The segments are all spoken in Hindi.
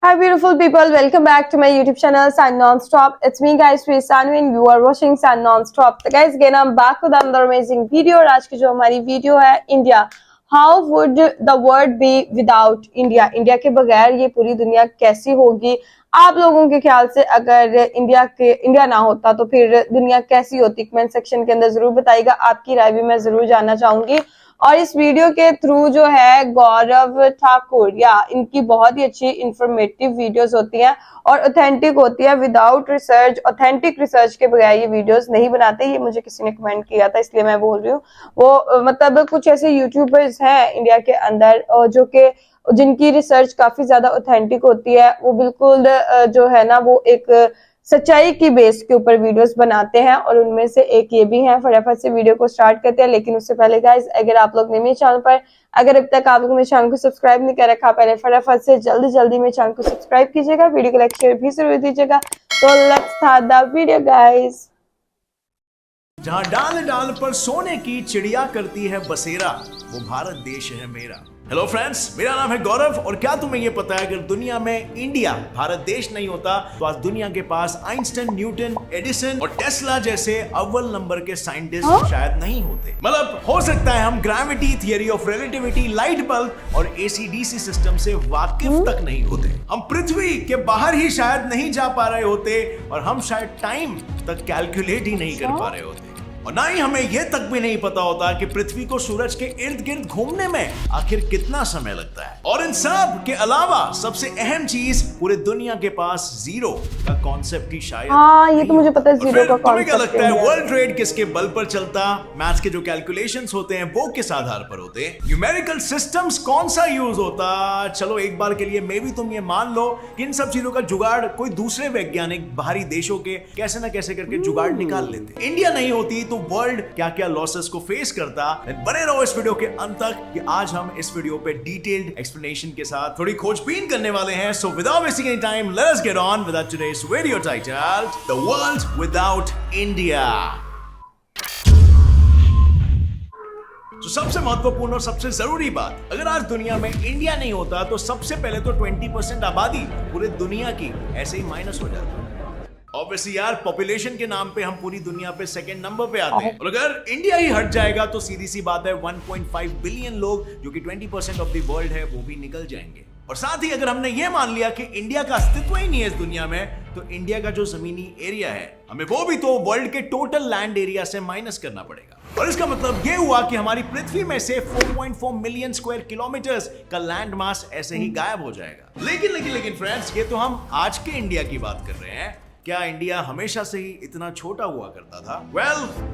Hi beautiful people, welcome back to my YouTube channel Sun Non-Stop. It's me guys, Sanu and you are watching Sun Non-Stop. तो guys again I'm back with another amazing video और आज की जो हमारी वीडियो है India. How would the world be without India? India के बगैर ये पूरी दुनिया कैसी होगी? आप लोगों के ख्याल से अगर इंडिया ना होता तो फिर दुनिया कैसी होती? कमेंट सेक्शन के अंदर जरूर बताइएगा, आपकी राय भी मैं जरूर जानना चाहूंगी. और इस वीडियो के थ्रू जो है गौरव ठाकुर या इनकी बहुत ही अच्छी इंफॉर्मेटिव वीडियोस होती हैं और ऑथेंटिक होती है. विदाउट रिसर्च, ऑथेंटिक रिसर्च के बगैर ये वीडियोस नहीं बनाते. ये मुझे किसी ने कमेंट किया था इसलिए मैं बोल रही हूँ. वो मतलब कुछ ऐसे यूट्यूबर्स हैं इंडिया के अंदर जो कि जिनकी रिसर्च काफी ज्यादा ऑथेंटिक होती है. वो बिल्कुल जो है ना वो एक सच्चाई की बेस के ऊपर वीडियोस बनाते हैं और उनमें से एक ये भी है. फटाफट से वीडियो को स्टार्ट करते हैं, लेकिन उससे पहले गाइस अगर आप लोग ने मेरे चैनल पर अगर अब तक आप लोग मेरे चैनल को सब्सक्राइब नहीं कर रखा, पहले फटाफट से जल्दी मेरे चैनल को सब्सक्राइब कीजिएगा, वीडियो को लाइक शेयर भी जरूर दीजिएगा. तो let's start the video guys. जहां डाल डाल पर सोने की चिड़िया करती है बसेरा, वो भारत देश है मेरा. हेलो फ्रेंड्स, मेरा नाम है गौरव और क्या तुम्हें ये पता है अगर दुनिया में इंडिया भारत देश नहीं होता तो आज दुनिया के पास आइंस्टाइन, न्यूटन, एडिसन और टेस्ला जैसे अव्वल नंबर के साइंटिस्ट शायद नहीं होते. मतलब हो सकता है हम gravity, theory of relativity, light bulb और एसी-डीसी सिस्टम से वाकिफ तक नहीं होते. हम पृथ्वी के बाहर ही शायद नहीं जा पा रहे होते और हम शायद टाइम तक कैलकुलेट ही नहीं कर पा रहे होते. और ना ही हमें यह तक भी नहीं पता होता कि पृथ्वी को सूरज के इर्द गिर्द घूमने में आखिर कितना समय लगता है. और इन सब के अलावा सबसे अहम चीज, पूरे दुनिया के पास जीरो का कॉन्सेप्ट ही शायद ये तो मुझे पता है जीरो का कॉन्सेप्ट. क्या लगता है वर्ल्ड ट्रेड किसके बल पर चलता? मैथ्स के जो कैलकुलेशंस होते हैं वो किस आधार पर होते? न्यूमेरिकल सिस्टम्स कौन सा यूज होता? चलो एक बार के लिए मे भी तुम ये मान लो कि इन सब चीजों का जुगाड़ कोई दूसरे वैज्ञानिक बाहरी देशों के कैसे ना कैसे करके जुगाड़ निकाल लेते. इंडिया नहीं होती तो वर्ल्ड क्या क्या लॉसेस को फेस करता. बने रहो इस वीडियो के अंत तक कि आज हम इस वीडियो पे डिटेल्ड एक्सप्लेनेशन के साथ थोड़ी खोजबीन करने वाले हैं. So without wasting any time let us get on with today's video titled the world without India. तो सबसे महत्वपूर्ण और सबसे जरूरी बात, अगर आज दुनिया में इंडिया नहीं होता तो सबसे पहले तो 20% आबादी पूरी दुनिया की ऐसे ही माइनस हो जाती. ऑब्वियसली यार, पॉपुलेशन के नाम पे हम पूरी दुनिया पे सेकंड नंबर पे आते हैं और अगर इंडिया ही हट जाएगा तो सीधी सी बात है 1.5 बिलियन लोग जो कि 20% ऑफ द वर्ल्ड है वो भी निकल जाएंगे. और साथ ही अगर हमने ये मान लिया कि इंडिया का अस्तित्व ही नहीं है इस दुनिया में तो इंडिया का जो जमीनी एरिया है हमें वो भी तो वर्ल्ड के टोटल लैंड एरिया से माइनस करना पड़ेगा. और इसका मतलब ये हुआ कि हमारी पृथ्वी में से 4.4 मिलियन स्क्वायर किलोमीटर्स का लैंड मास ऐसे ही गायब हो जाएगा. लेकिन फ्रेंड्स, ये तो हम आज के इंडिया की बात कर रहे हैं. क्या इंडिया हमेशा से ही इतना छोटा हुआ करता था?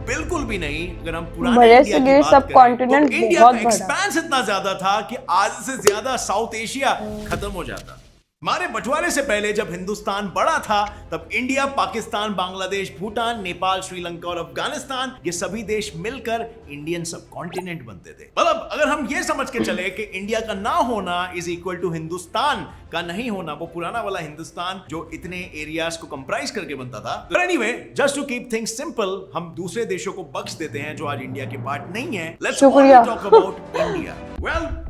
बिल्कुल भी नहीं. अगर हम पुराने इंडिया की बात करें तो इंडिया का एक्सपेंस इतना ज्यादा था कि आज से ज्यादा साउथ एशिया खत्म हो जाता. हमारे बंटवारे से पहले जब हिंदुस्तान बड़ा था तब इंडिया, पाकिस्तान, बांग्लादेश, भूटान, नेपाल, श्रीलंका और अफगानिस्तान ये सभी देश मिलकर इंडियन सब कॉन्टिनेंट बनते थे. मतलब अगर हम ये समझ के चले कि इंडिया का ना होना इज इक्वल टू हिंदुस्तान का नहीं होना, वो पुराना वाला हिंदुस्तान जो इतने एरियाज को कंप्राइज करके बनता था. Anyway, just to keep things simple, हम दूसरे देशों को बख्श देते हैं जो आज इंडिया के पार्ट नहीं है. Let's talk about India.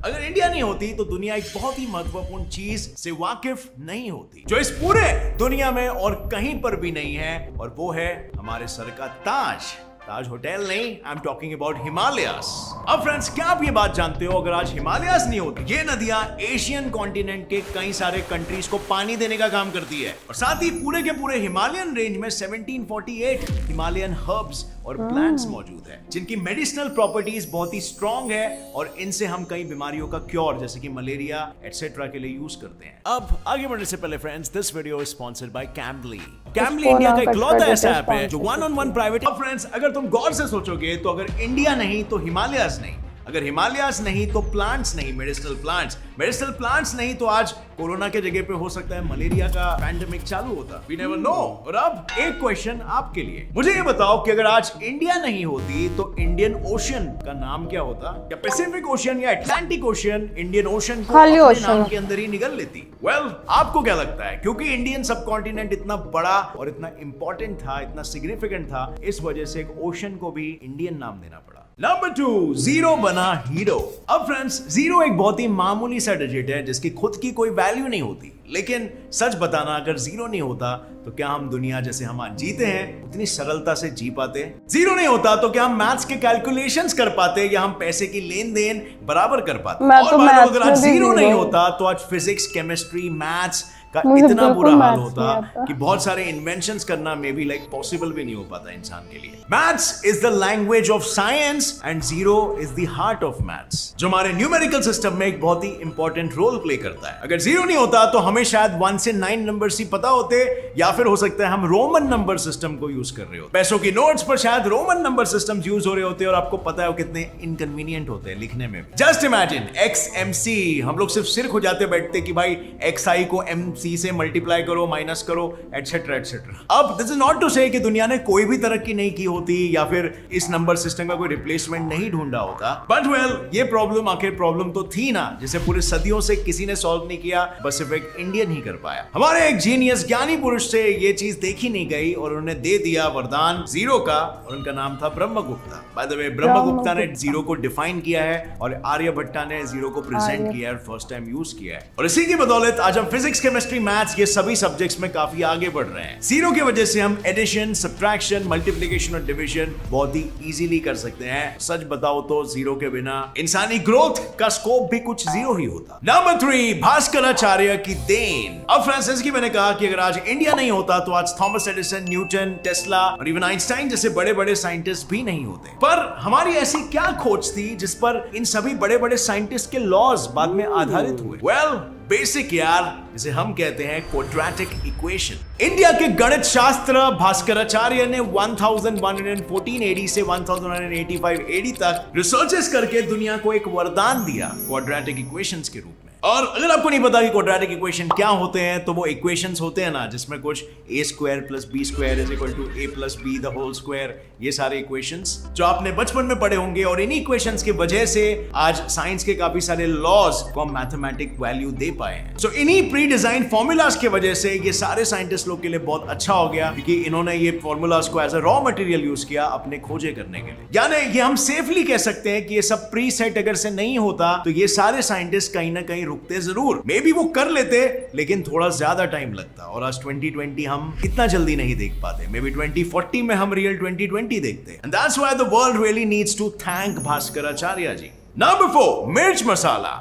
अगर इंडिया नहीं होती तो दुनिया एक बहुत ही महत्वपूर्ण चीज से वाकिफ नहीं होती जो इस पूरे दुनिया में और कहीं पर भी नहीं है, और वो है हमारे सर का ताज. ताज होटल नहीं, I am talking about Himalayas. अब फ्रेंड्स, क्या आप ये बात जानते हो अगर आज हिमालयास नहीं होती, ये नदियां एशियन कॉन्टिनेंट के कई सारे कंट्रीज को पानी देने का काम करती है. और साथ ही पूरे के पूरे हिमालयन रेंज में 1748 हिमालयन हर्ब्स और प्लांट्स मौजूद है जिनकी मेडिसिनल प्रॉपर्टीज बहुत ही स्ट्रॉन्ग है और इनसे हम कई बीमारियों का क्योर जैसे कि मलेरिया एटसेट्रा के लिए यूज करते हैं. अब आगे बढ़ने से पहले friends, this video is sponsored by Cambly. Cambly India का इकलौता ऐसा ऐप है जो वन प्राइवेट. अब फ्रेंड्स, अगर तुम गौर से सोचोगे तो अगर इंडिया नहीं तो हिमालयास नहीं, अगर हिमालयास नहीं तो प्लांट्स नहीं, मेडिसिनल प्लांट्स नहीं तो आज कोरोना के जगह पे हो सकता है मलेरिया का पैंडेमिक चालू होता. We never know. और अब एक क्वेश्चन आपके लिए, मुझे ये बताओ कि अगर आज इंडिया नहीं होती तो इंडियन ओशन का नाम क्या होता? क्या पैसिफिक ओशन या अटलांटिक ओशन इंडियन ओशन को अपने नाम के अंदर ही निगल लेती? आपको क्या लगता है? क्योंकि इंडियन सब कॉन्टिनेंट इतना बड़ा और इतना इंपॉर्टेंट था, इतना सिग्निफिकेंट था, इस वजह से एक ओशन को भी इंडियन नाम देना पड़ा. नंबर 2, जीरो बना हीरो. अब फ्रेंड्स, जीरो एक बहुत ही मामूली सा डिजिट है जिसकी खुद की कोई वैल्यू नहीं होती, लेकिन सच बताना, अगर जीरो नहीं होता तो क्या हम दुनिया जैसे हम आज जीते हैं उतनी सरलता से जी पाते? जीरो नहीं होता तो क्या हम मैथ्स के कैलकुलेशंस कर पाते या हम पैसे की लेन देन बराबर कर पाते? और अगर आज जीरो नहीं होता तो आज फिजिक्स, केमिस्ट्री, मैथ्स का इतना बुरा हाल होता कि बहुत सारे इन्वेंशंस करना मे बी लाइक पॉसिबल भी नहीं हो पाता इंसान के लिए। Maths is the language of science and zero is the heart of maths, जो हमारे न्यूमेरिकल सिस्टम में एक बहुत ही इंपॉर्टेंट रोल प्ले करता है। अगर जीरो नहीं होता तो हमें शायद 1 से 9 नंबर्स ही पता होते, या फिर हो सकता है हम रोमन नंबर सिस्टम को यूज कर रहे हो। पैसों की नोट्स पर शायद रोमन नंबर सिस्टम यूज हो रहे होते और आपको पता है वो कितने इनकन्वीनियंट होते हैं लिखने में। जस्ट इमेजिन XMC, हम लोग सिर्फ सिर खुजाते बैठते कि भाई XI को MC से मल्टीप्लाई करो, माइनस करो, एटसेट्रा एटसेट्रा। अब दिस इज नॉट टू से कि दुनिया ने कोई भी तरक्की नहीं की होती या फिर इस नंबर सिस्टम का कोई रिप्लेसमेंट नहीं ढूंढा होता, बट वेल ये प्रॉब्लम आखिर प्रॉब्लम तो थी ना, जिसे पूरे सदियों से किसी ने सॉल्व नहीं किया, बस सिर्फ एक इंडियन ही कर पाया। हमारे एक जीनियस ज्ञानी पुरुष से ये चीज देखी नहीं गई और उन्होंने दे दिया वरदान जीरो का, और उनका नाम था Brahmagupta. By the way Brahmagupta ने जीरो को डिफाइन किया है और आर्यभट्टा ने जीरो को प्रेजेंट किया है, फर्स्ट टाइम यूज किया है, और इसी की बदौलत आज हम फिजिक्स, केमिस्ट्री, मैथ्स ये सभी सब्जेक्ट्स में काफी आगे बढ़ रहे हैं। जीरो की वजह से हम एडिशन, सब्ट्रैक्शन, मल्टीप्लिकेशन और डिवीजन बहुत ही इजीली कर सकते हैं। सच बताओ तो जीरो के बिना इंसानी ग्रोथ का स्कोप भी कुछ जीरो ही होता। नंबर 3, भास्कराचार्य की देन। अब फ्रांसिस की मैंने कहा कि अगर आज इंडिया नहीं होता तो आज थॉमस एडिसन, न्यूटन, टेस्ला और इवन आइंस्टाइन जैसे बड़े बड़े साइंटिस्ट भी नहीं होते। पर हमारी ऐसी क्या खोज थी जिस पर इन सभी बड़े बड़े साइंटिस्ट के लॉज बाद में आधारित हुए? वेल, बेसिक यार, जिसे हम कहते हैं क्वाड्रेटिक इक्वेशन। इंडिया के गणित शास्त्र भास्कराचार्य ने 1114 AD से 1185 AD तक रिसर्चेस करके दुनिया को एक वरदान दिया क्वाड्रेटिक इक्वेशंस के रूप में। और अगर आपको नहीं पता कि क्वाड्रेटिक इक्वेशन क्या होते हैं, तो वो इक्वेशंस होते हैं ना जिसमें कुछ a² + b² = a + b the whole square, ये सारे इक्वेशंस जो आपने बचपन में पढ़े होंगे, और इन्हीं इक्वेशंस की वजह से आज साइंस के काफी सारे लॉज को हम मैथमेटिक वैल्यू दे पाए हैं। सो इन्हीं प्री डिजाइन फॉर्मूलाज की वजह से ये सारे साइंटिस्ट लोग के लिए बहुत अच्छा हो गया, क्योंकि इन्होंने ये फॉर्मूलाज को as a raw material use किया अपने खोजे करने के लिए। यानी ये हम सेफली कह सकते हैं कि ये सब प्री सेट अगर से नहीं होता तो ये सारे साइंटिस्ट कहीं ना कहीं रुकते जरूर, मे बी वो कर लेते लेकिन थोड़ा ज्यादा टाइम लगता, और आज 2020 हम इतना जल्दी नहीं देख पाते। मे बी 2040 में हम रियल 2020 देखते। And that's why the world really needs to thank Bhaskaracharya ji. Number 4, मिर्च मसाला।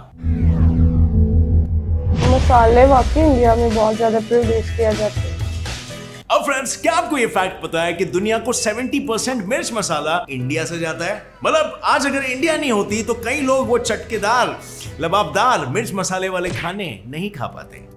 मसाले वाकई इंडिया में बहुत ज्यादा प्रोड्यूस किया जाता है। अब फ्रेंड्स, क्या आपको ये फैक्ट पता है कि दुनिया को 70% मिर्च मसाला इंडिया से जाता है? मतलब आज अगर इंडिया नहीं होती तो कई लोग वो चटकेदार, लबाबदार मिर्च मसाले वाले खाने नहीं खा पाते।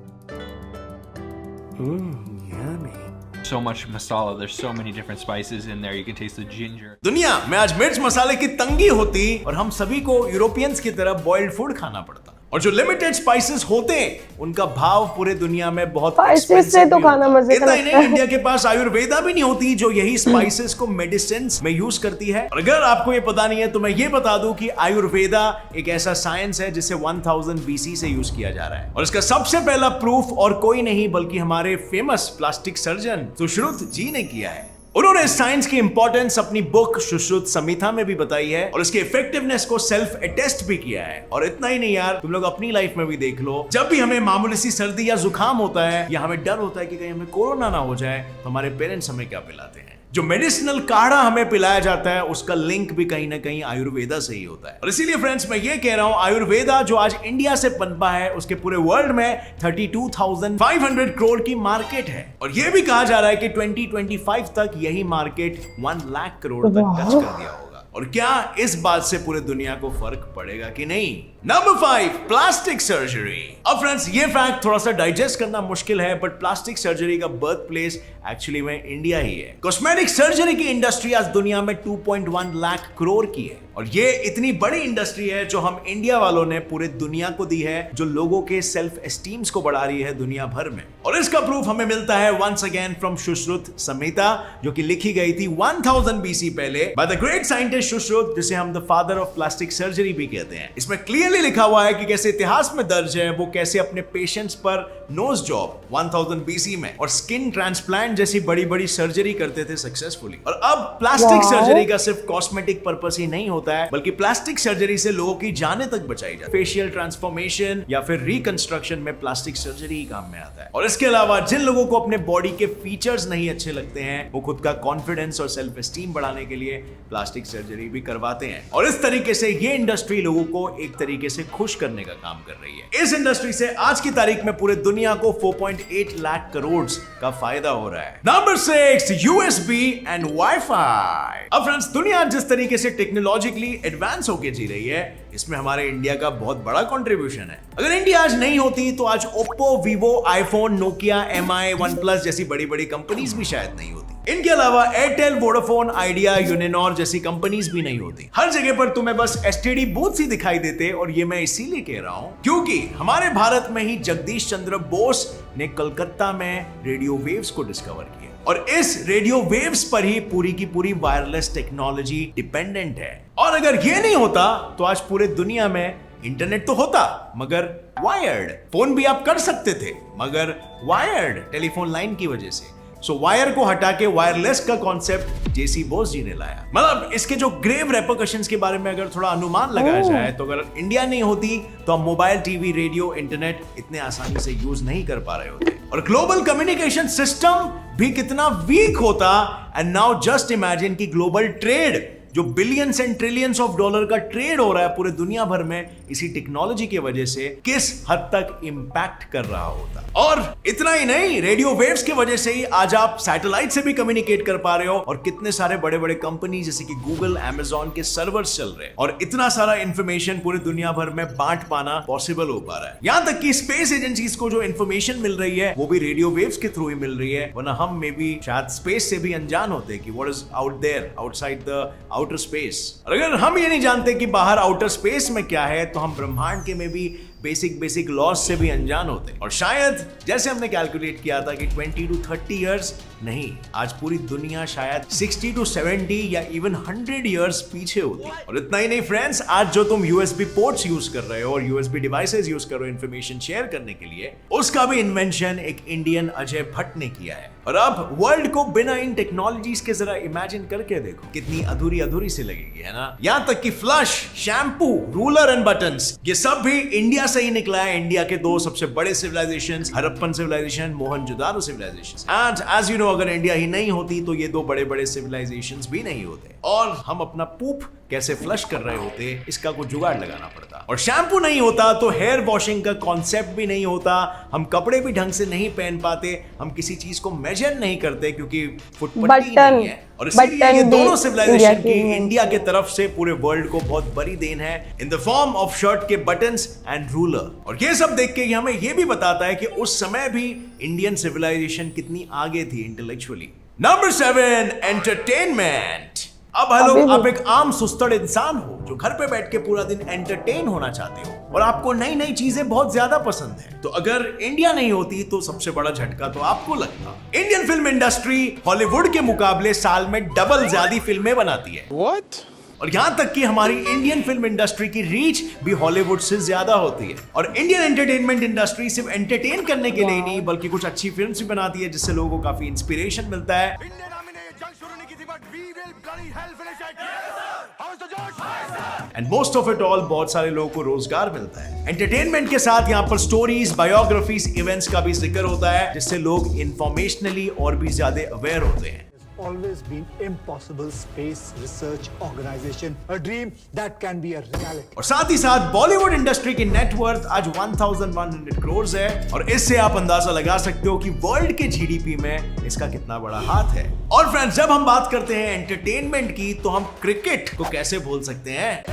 So much masala, there's so many different spices in there, you can taste the ginger. दुनिया में आज मिर्च मसाले की तंगी होती और हम सभी को यूरोपियंस की तरह बॉइल्ड फूड खाना पड़ता, और जो लिमिटेड स्पाइसेस होते हैं उनका भाव पूरे दुनिया में बहुत स्पाइसेस से तो खाना मजे का लगता है। इंडिया के पास आयुर्वेदा भी नहीं होती जो यही स्पाइसेस को मेडिसिन में यूज करती है। और अगर आपको ये पता नहीं है तो मैं ये बता दूं कि आयुर्वेदा एक ऐसा साइंस है जिसे 1000 BC से यूज किया जा रहा है, और इसका सबसे पहला प्रूफ और कोई नहीं बल्कि हमारे फेमस प्लास्टिक सर्जन सुश्रुत जी ने किया है। उन्होंने साइंस की इंपॉर्टेंस अपनी बुक सुश्रुत संहिता में भी बताई है, और इसके इफेक्टिवनेस को सेल्फ अटेस्ट भी किया है। और इतना ही नहीं यार, तुम लोग अपनी लाइफ में भी देख लो, जब भी हमें मामूली सी सर्दी या जुकाम होता है या हमें डर होता है कि कहीं हमें कोरोना ना हो जाए, तो हमारे पेरेंट्स हमें क्या पिलाते हैं? जो मेडिसिनल काढ़ा हमें पिलाया जाता है उसका लिंक भी कहीं ना कहीं आयुर्वेदा से ही होता है। और इसीलिए फ्रेंड्स मैं ये कह रहा हूं, आयुर्वेदा जो आज इंडिया से पनपा है उसके पूरे वर्ल्ड में 32,500 करोड़ की मार्केट है, और ये भी कहा जा रहा है कि 2025 तक यही मार्केट 1 लाख करोड़ तक टच कर दिया होगा। और क्या इस बात से पूरे दुनिया को फर्क पड़ेगा कि नहीं? Number 5, plastic surgery. अब फ्रेंड्स ये फैक्ट थोड़ा सा डाइजेस्ट करना मुश्किल है, बट प्लास्टिक सर्जरी का बर्थ प्लेस एक्चुअली में इंडिया ही है। कॉस्मेटिक सर्जरी की इंडस्ट्री आज दुनिया में 2.1 लाख करोड़ की है, और ये इतनी बड़ी इंडस्ट्री है जो हम इंडिया वालों ने पूरे दुनिया को दी है, जो लोगों के सेल्फ एस्टीम्स को बढ़ा रही है दुनिया भर में। और इसका प्रूफ हमें मिलता है once again from Sushruta Samhita, जो कि लिखी गई थी 1000 BC पहले by the great scientist Sushruta, जिसे हम the father of plastic surgery भी कहते हैं। इसमें क्लियरली क्लियरली लिखा हुआ है कि कैसे इतिहास में दर्ज है वो कैसे अपने पेशेंट्स पर नोज जॉब 1000 BC में और स्किन ट्रांसप्लांट जैसी बड़ी बड़ी सर्जरी करते थे सक्सेसफुली। और अब प्लास्टिक सर्जरी का सिर्फ कॉस्मेटिक पर्पस ही नहीं होता है, बल्कि प्लास्टिक सर्जरी से लोगों की जानें तक बचाई जाती है। फेशियल ट्रांसफॉर्मेशन या फिर रिकंस्ट्रक्शन में प्लास्टिक सर्जरी ही काम में आता है। और इसके अलावा जिन लोगों को अपने बॉडी के फीचर्स नहीं अच्छे लगते हैं, वो खुद का कॉन्फिडेंस और सेल्फ एस्टीम बढ़ाने के लिए प्लास्टिक सर्जरी भी करवाते हैं। और इस तरीके से ये इंडस्ट्री लोगों को एक तरीके से खुश करने का काम कर रही है। इस इंडस्ट्री से आज की तारीख में पूरे दुनिया को 4.8 लाख करोड़ का फायदा हो रहा है। Number 6, USB and wifi. अब फ्रेंड्स, दुनिया जिस तरीके से टेक्नोलॉजिकली एडवांस होकर जी रही है, इसमें हमारे इंडिया का बहुत बड़ा कंट्रीब्यूशन है। अगर इंडिया आज नहीं होती तो आज Oppo, Vivo, iPhone, Nokia, MI, OnePlus जैसी बड़ी बड़ी कंपनीज भी शायद नहीं होती। इनके अलावा एयरटेल, वोडाफोन, आइडिया, यूनिनॉर जैसी कंपनीज भी नहीं होती। हर जगह पर तुम्हें बस STD बूथ ही दिखाई देते, और ये मैं इसीलिए कह रहा हूं क्योंकि हमारे भारत में ही जगदीश चंद्र बोस ने कलकत्ता में रेडियो वेव्स को डिस्कवर किया, और इस रेडियो वेव्स पर ही पूरी की पूरी वायरलेस टेक्नोलॉजी डिपेंडेंट है। और अगर ये नहीं होता तो आज पूरे दुनिया में इंटरनेट तो होता, मगर वायर्ड। फोन भी आप कर सकते थे, मगर वायर्ड टेलीफोन लाइन की वजह से। सो वायर को हटा के वायरलेस का कॉन्सेप्ट जेसी बोस जी ने लाया। मतलब इसके जो ग्रेव रेपरकशंस के बारे में अगर थोड़ा अनुमान लगाया जाए, तो अगर इंडिया नहीं होती तो हम मोबाइल, टीवी, रेडियो, इंटरनेट इतने आसानी से यूज नहीं कर पा रहे होते, और ग्लोबल कम्युनिकेशन सिस्टम भी कितना वीक होता। एंड नाउ जस्ट इमेजिन कि ग्लोबल ट्रेड, जो billions and trillions of dollar का ट्रेड हो रहा है पूरे दुनिया भर में इसी टेक्नोलॉजी की वजह से, किस हद तक इंपैक्ट कर रहा होता। और इतना ही नहीं, रेडियो वेव्स की वजह से ही आज आप सैटेलाइट से भी कम्युनिकेट कर पा रहे हो, और कितने सारे बड़े बड़े कंपनी जैसे कि गूगल, अमेजॉन के सर्वर्स चल रहे हैं, और इतना सारा इंफॉर्मेशन पूरी दुनिया भर में बांट पाना पॉसिबल हो पा रहा है। यहां तक कि स्पेस एजेंसीज को जो इंफॉर्मेशन मिल रही है वो भी रेडियो वेव्स के थ्रू ही मिल रही है, वरना हम में भी शायद स्पेस से भी अनजान होते कि what is out there outside the outer space. और अगर हम ये नहीं जानते कि बाहर आउटर स्पेस में क्या है, तो हम ब्रह्मांड के में भी बेसिक लॉज से भी अनजान होते। और शायद जैसे हमने कैलकुलेट किया था कि 20 to 30 इयर्स नहीं, आज पूरी दुनिया शायद 60 to 70 या इवन 100 इयर्स पीछे होती। और इतना ही नहीं फ्रेंड्स, आज जो तुम USB पोर्ट्स यूज कर रहे हो और USB डिवाइसेस यूज कर रहे हो इंफॉर्मेशन शेयर करने के लिए, उसका भी इन्वेंशन एक इंडियन अजय भट्ट ने किया है। और अब वर्ल्ड को बिना इन टेक्नोलॉजीज के जरा इमेजिन करके देखो, कितनी अधूरी से लगेगी, है ना। यहां तक कि flush, shampoo, ruler and buttons, ये सब भी इंडिया से ही निकला है। इंडिया के दो सबसे बड़े civilizations, Harappan civilization, Mohenjodaro civilization. And as you know, अगर इंडिया ही नहीं होती तो ये दो बड़े बड़े सिविलाइजेशंस भी नहीं होते, और हम अपना पूप कैसे फ्लश कर रहे होते, इसका कुछ जुगाड़ लगाना पड़ता। और शैम्पू नहीं होता तो हेयर वॉशिंग का कॉन्सेप्ट भी नहीं होता, हम कपड़े भी ढंग से नहीं पहन पाते, हम किसी चीज को मेजर नहीं करते क्योंकि फुटपट्टी नहीं है। और इसीलिए ये दोनों सिविलाइजेशन की इंडिया के तरफ से पूरे वर्ल्ड को बहुत बड़ी देन है, in the form of shirt के बटन्स एंड रूलर। और ये सब देख के हमें ये भी बताता है कि उस समय भी इंडियन सिविलाइजेशन कितनी आगे थी इंटेलेक्चुअली। Number 7, entertainment. अब हेलो, आप एक आम सुस्तड़ इंसान हो जो घर पे बैठ के पूरा दिन एंटरटेन होना चाहते हो, और आपको नई नई चीजें बहुत ज्यादा पसंद है। तो अगर इंडिया नहीं होती तो सबसे बड़ा झटका तो आपको लगता। इंडियन फिल्म इंडस्ट्री हॉलीवुड के मुकाबले साल में डबल ज्यादा फिल्में बनाती है। What? और यहां तक कि हमारी इंडियन फिल्म इंडस्ट्री की रीच भी हॉलीवुड से ज्यादा होती है। और इंडियन एंटरटेनमेंट इंडस्ट्री सिर्फ एंटरटेन करने के लिए नहीं, बल्कि कुछ अच्छी फिल्म्स भी बनाती है जिससे लोगों को काफी इंस्पिरेशन मिलता है। And most of it all, बहुत सारे लोगों को रोजगार मिलता है। एंटरटेनमेंट के साथ यहाँ पर स्टोरीज, बायोग्राफीज, इवेंट्स का भी जिक्र होता है, जिससे लोग इंफॉर्मेशनली और भी ज्यादा अवेयर होते हैं। Always been impossible space research organization, a dream that can be a reality. और साथ ही साथ बॉलीवुड इंडस्ट्री की नेटवर्थ आज 1100 करोड़ है, और इससे आप अंदाजा लगा सकते हो कि वर्ल्ड के जीडीपी में इसका कितना बड़ा हाथ है। और फ्रेंड्स, जब हम बात करते हैं एंटरटेनमेंट की, तो हम क्रिकेट को कैसे भूल सकते हैं।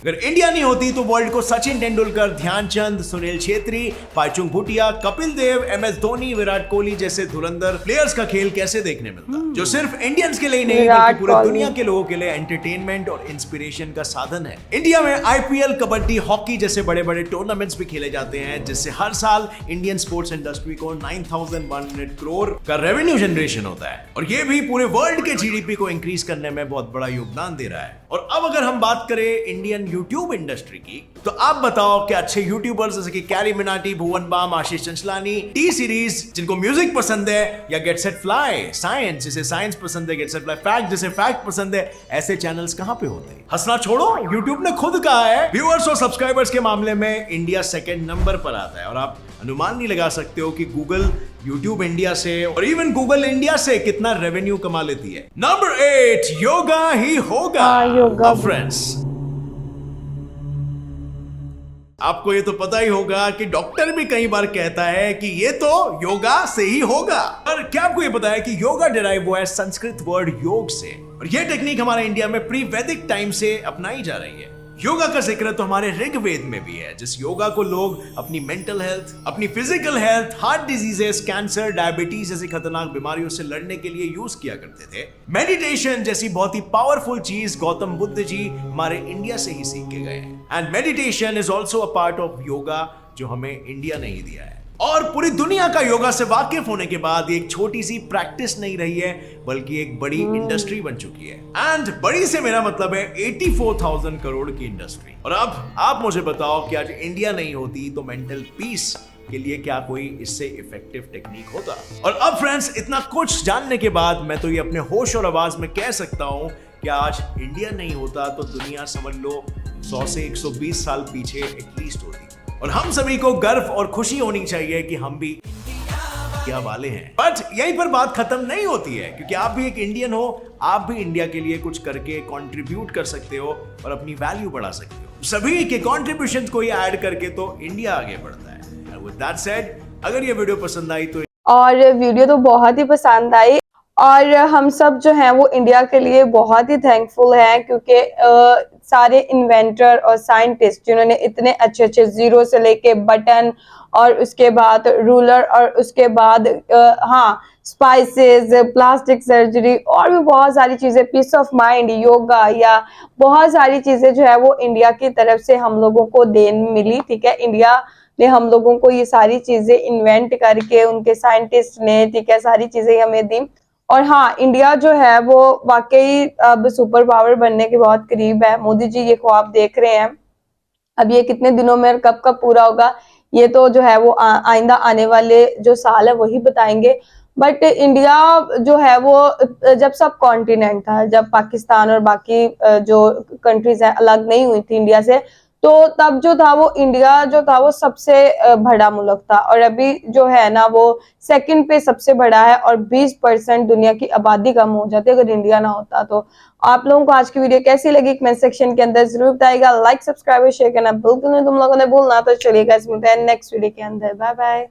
अगर इंडिया नहीं होती तो वर्ल्ड को सचिन तेंदुलकर, ध्यानचंद, सुनील छेत्री, पाइचुंग भूटिया, कपिल देव, MS धोनी, विराट कोहली जैसे धुरंधर प्लेयर्स का खेल कैसे देखने मिलता, जो सिर्फ इंडियंस के लिए नहीं बल्कि पूरे दुनिया के लोगों के लिए एंटरटेनमेंट और इंस्पिरेशन का साधन है। इंडिया में IPL, कबड्डी, हॉकी जैसे बड़े बड़े टूर्नामेंट्स भी खेले जाते हैं, जिससे हर साल इंडियन स्पोर्ट्स इंडस्ट्री को 9,100 करोड़ का रेवेन्यू जनरेशन होता है, और ये भी पूरे वर्ल्ड के GDP को इंक्रीज करने में बहुत बड़ा योगदान दे रहा है। और अब अगर हम बात करें इंडियन यूट्यूब इंडस्ट्री की, तो आप बताओ कि अच्छे यूट्यूबर्स जैसे कि कैरी मिनाटी, भुवन बाम, आशीष चंचलानी, टी सीरीज जिनको म्यूजिक पसंद है, या गेट सेट फ्लाई, साइंस जिसे साइंस पसंद है, गेट सेट फ्लाई फैक्ट जिसे फैक्ट पसंद है, ऐसे चैनल्स कहां पे होते हैं? हंसना छोड़ो, यूट्यूब ने खुद कहा है व्यूअर्स और सब्सक्राइबर्स के मामले में इंडिया सेकंड नंबर पर आता है, और आप अनुमान नहीं लगा सकते हो कि गूगल यूट्यूब इंडिया से और इवन गूगल इंडिया से कितना रेवेन्यू कमा लेती है। नंबर 8, योगा ही होगा। योगा फ्रेंड्स, आपको ये तो पता ही होगा कि डॉक्टर भी कई बार कहता है कि ये तो योगा से ही होगा। और क्या आपको ये पता है कि योगा डिराइव हुआ है संस्कृत वर्ड योग से, और ये टेक्निक हमारे इंडिया में प्री वैदिक टाइम से अपनाई जा रही है। योगा का जिक्र तो हमारे ऋग्वेद में भी है, जिस योगा को लोग अपनी मेंटल हेल्थ, अपनी physical health, heart diseases, cancer, diabetes जैसी खतरनाक बीमारियों से लड़ने के लिए यूज किया करते थे। मेडिटेशन जैसी बहुत ही पावरफुल चीज गौतम बुद्ध जी हमारे इंडिया से ही सीख के गए हैं, and meditation is also a part of yoga जो हमें इंडिया ने ही दिया है। और पूरी दुनिया का योगा से वाकिफ होने के बाद एक छोटी सी प्रैक्टिस नहीं रही है, बल्कि एक बड़ी इंडस्ट्री बन चुकी है। एंड बड़ी से मेरा मतलब है 84,000 करोड़ की इंडस्ट्री। और अब आप मुझे बताओ कि आज इंडिया नहीं होती तो मेंटल पीस के लिए क्या कोई इससे इफेक्टिव टेक्निक होता? और अब फ्रेंड्स, इतना कुछ जानने के बाद मैं तो ये अपने होश और आवाज में कह सकता हूं कि आज इंडिया नहीं होता तो दुनिया समझ लो 100 से 120 साल पीछे एटलीस्ट होती। और हम सभी को गर्व और खुशी होनी चाहिए कि हम भी इंडिया वाले हैं। बट यहीं पर बात खत्म नहीं होती है, क्योंकि आप भी एक इंडियन हो, आप भी इंडिया के लिए कुछ करके कंट्रीब्यूट कर सकते हो और अपनी वैल्यू बढ़ा सकते हो। सभी के कंट्रीब्यूशंस को ही ऐड करके तो इंडिया आगे बढ़ता है। And with that said, अगर ये वीडियो पसंद आई तो, और वीडियो तो बहुत ही पसंद आई, और हम सब जो हैं वो इंडिया के लिए बहुत ही थैंकफुल हैं, क्योंकि सारे इन्वेंटर और साइंटिस्ट जिन्होंने इतने अच्छे अच्छे जीरो से लेके बटन और उसके बाद रूलर और उसके बाद स्पाइसेस, प्लास्टिक सर्जरी और भी बहुत सारी चीजें, पीस ऑफ माइंड, योगा, या बहुत सारी चीजें जो है वो इंडिया की तरफ से हम लोगों को देन मिली। ठीक है, इंडिया ने हम लोगों को ये सारी चीजें इन्वेंट करके, उनके साइंटिस्ट ने, ठीक है, सारी चीजें हमें दी। और हाँ, इंडिया जो है वो वाकई अब सुपर पावर बनने के बहुत करीब है। मोदी जी ये ख्वाब देख रहे हैं, अब ये कितने दिनों में कब कब पूरा होगा ये तो जो है वो आइंदा आने वाले जो साल है वही बताएंगे। बट इंडिया जो है वो जब सब कॉन्टिनेंट था, जब पाकिस्तान और बाकी जो कंट्रीज है अलग नहीं हुई थी इंडिया से, तो तब जो था वो इंडिया जो था वो सबसे बड़ा मुल्क था, और अभी जो है ना वो सेकंड पे सबसे बड़ा है, और 20% दुनिया की आबादी कम हो जाती अगर इंडिया ना होता। तो आप लोगों को आज की वीडियो कैसी लगी कमेंट सेक्शन के अंदर जरूर बताइएगा। लाइक, सब्सक्राइब, शेयर करना बिल्कुल नहीं तुम लोगों ने भूलना। तो चलिएगा, मिलते हैं नेक्स्ट वीडियो के अंदर। Bye bye.